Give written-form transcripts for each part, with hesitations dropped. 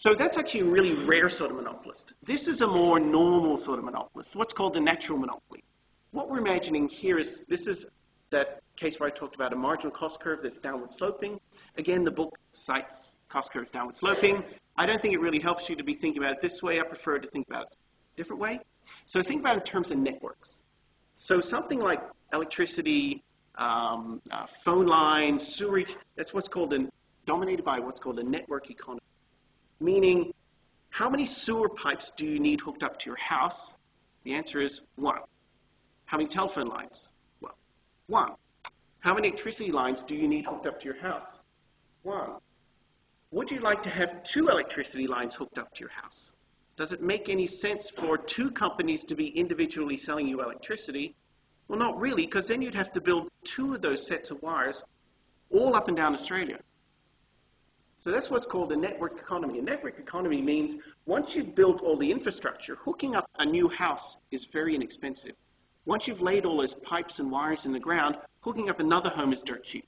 So that's actually a really rare sort of monopolist. This is a more normal sort of monopolist, what's called the natural monopoly. What we're imagining here is, this is that case where I talked about a marginal cost curve that's downward sloping. Again, the book cites cost curves downward sloping. I don't think it really helps you to be thinking about it this way. I prefer to think about it a different way. So think about it in terms of networks. So something like electricity, phone lines, sewerage, that's what's called dominated by what's called a network economy. Meaning, how many sewer pipes do you need hooked up to your house? The answer is 1. How many telephone lines? Well, 1. How many electricity lines do you need hooked up to your house? 1. Would you like to have 2 electricity lines hooked up to your house? Does it make any sense for 2 companies to be individually selling you electricity? Well, not really, because then you'd have to build 2 of those sets of wires all up and down Australia. So that's what's called a network economy. A network economy means once you've built all the infrastructure, hooking up a new house is very inexpensive. Once you've laid all those pipes and wires in the ground, hooking up another home is dirt cheap.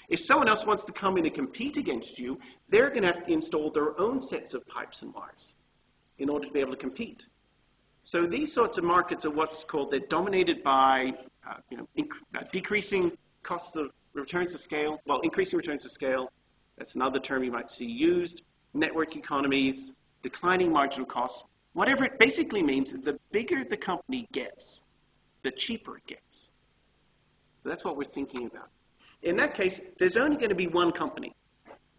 If someone else wants to come in and compete against you, they're going to have to install their own sets of pipes and wires in order to be able to compete. So these sorts of markets are what's called, they're dominated by decreasing costs of returns to scale, well, increasing returns to scale. That's another term you might see used. Network economies, declining marginal costs. Whatever it basically means, the bigger the company gets, the cheaper it gets. So that's what we're thinking about. In that case, there's only going to be one company.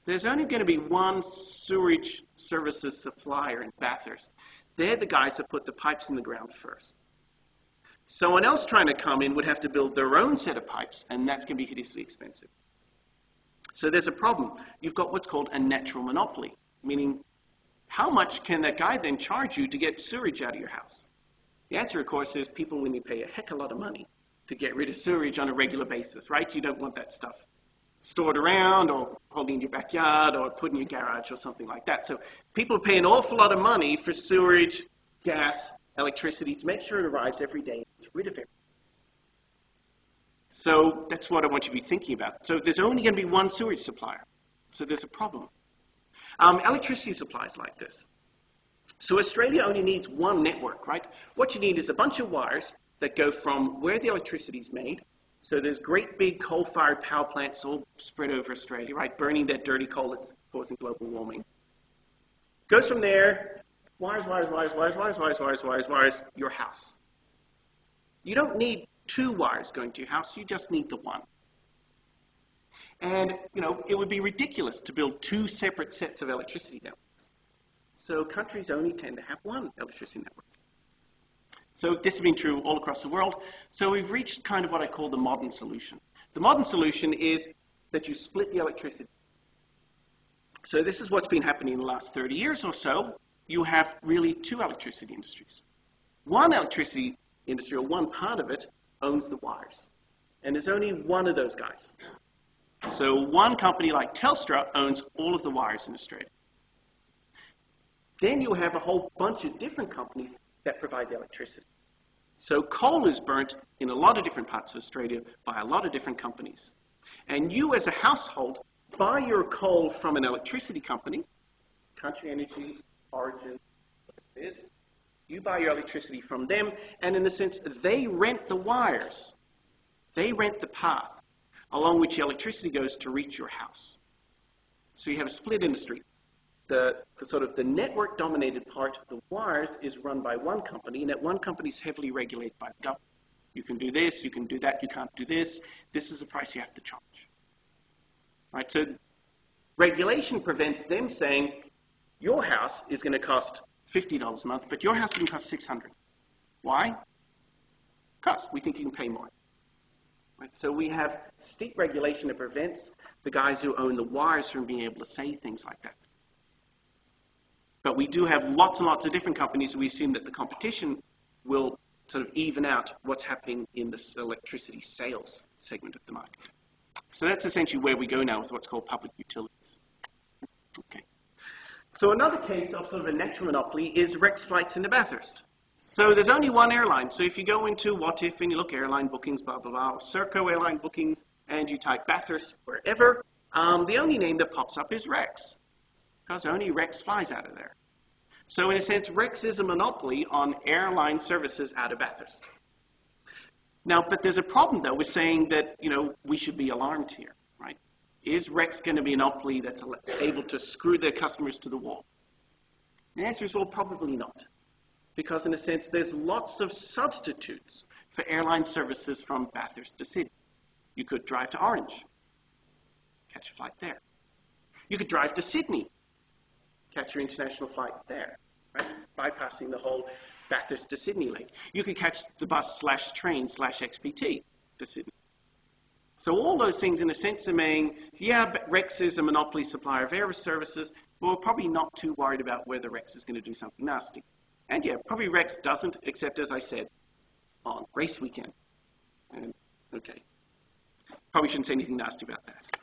There's only going to be one sewage services supplier in Bathurst. They're the guys that put the pipes in the ground first. Someone else trying to come in would have to build their own set of pipes, and that's going to be hideously expensive. So there's a problem. You've got what's called a natural monopoly, meaning how much can that guy then charge you to get sewage out of your house? The answer, of course, is people will pay a heck of a lot of money to get rid of sewage on a regular basis, right? You don't want that stuff stored around or holding in your backyard or put in your garage or something like that. So people pay an awful lot of money for sewage, gas, electricity to make sure it arrives every day and gets rid of it. So that's what I want you to be thinking about. So there's only going to be one sewage supplier. So there's a problem. Electricity supplies like this. So Australia only needs one network, right? What you need is a bunch of wires that go from where the electricity is made. So there's great big coal-fired power plants all spread over Australia, right? Burning that dirty coal that's causing global warming. Goes from there, wires, your house. You don't need 2 wires going to your house, you just need the one. And, it would be ridiculous to build 2 separate sets of electricity networks. So countries only tend to have one electricity network. So this has been true all across the world. So we've reached kind of what I call the modern solution. The modern solution is that you split the electricity. So this is what's been happening in the last 30 years or so. You have really 2 electricity industries. One electricity industry, or one part of it, owns the wires. And there's only one of those guys. So one company like Telstra owns all of the wires in Australia. Then you have a whole bunch of different companies that provide the electricity. So coal is burnt in a lot of different parts of Australia by a lot of different companies. And you as a household buy your coal from an electricity company, Country Energy, Origin, whatever it is. You buy your electricity from them, and in a sense, they rent the wires. They rent the path along which the electricity goes to reach your house. So you have a split industry. The network-dominated part, the wires, is run by one company, and that one company is heavily regulated by the government. You can do this, you can do that, you can't do this. This is the price you have to charge. Right? So regulation prevents them saying, your house is going to cost $50 a month, but your house is going to cost $600. Why? Because we think you can pay more. Right? So we have steep regulation that prevents the guys who own the wires from being able to say things like that. But we do have lots and lots of different companies, and we assume that the competition will sort of even out what's happening in this electricity sales segment of the market. So that's essentially where we go now with what's called public utilities. Okay. So another case of sort of a natural monopoly is Rex flights into Bathurst. So there's only one airline. So if you go into What If and you look airline bookings, blah, blah, blah, or Serco airline bookings, and you type Bathurst wherever, the only name that pops up is Rex. because only Rex flies out of there. So in a sense, Rex is a monopoly on airline services out of Bathurst. Now, but there's a problem, though, with saying that, we should be alarmed here, right? Is Rex going to be a monopoly that's able to screw their customers to the wall? The answer is, well, probably not. Because in a sense, there's lots of substitutes for airline services from Bathurst to Sydney. You could drive to Orange, catch a flight there. You could drive to Sydney, catch your international flight there, right? Bypassing the whole Bathurst to Sydney link. You could catch the bus/train/XPT to Sydney. So all those things, in a sense, are saying, yeah, but Rex is a monopoly supplier of air services, but we're probably not too worried about whether Rex is going to do something nasty. And yeah, probably Rex doesn't, except, as I said, on race weekend. And, okay. Probably shouldn't say anything nasty about that.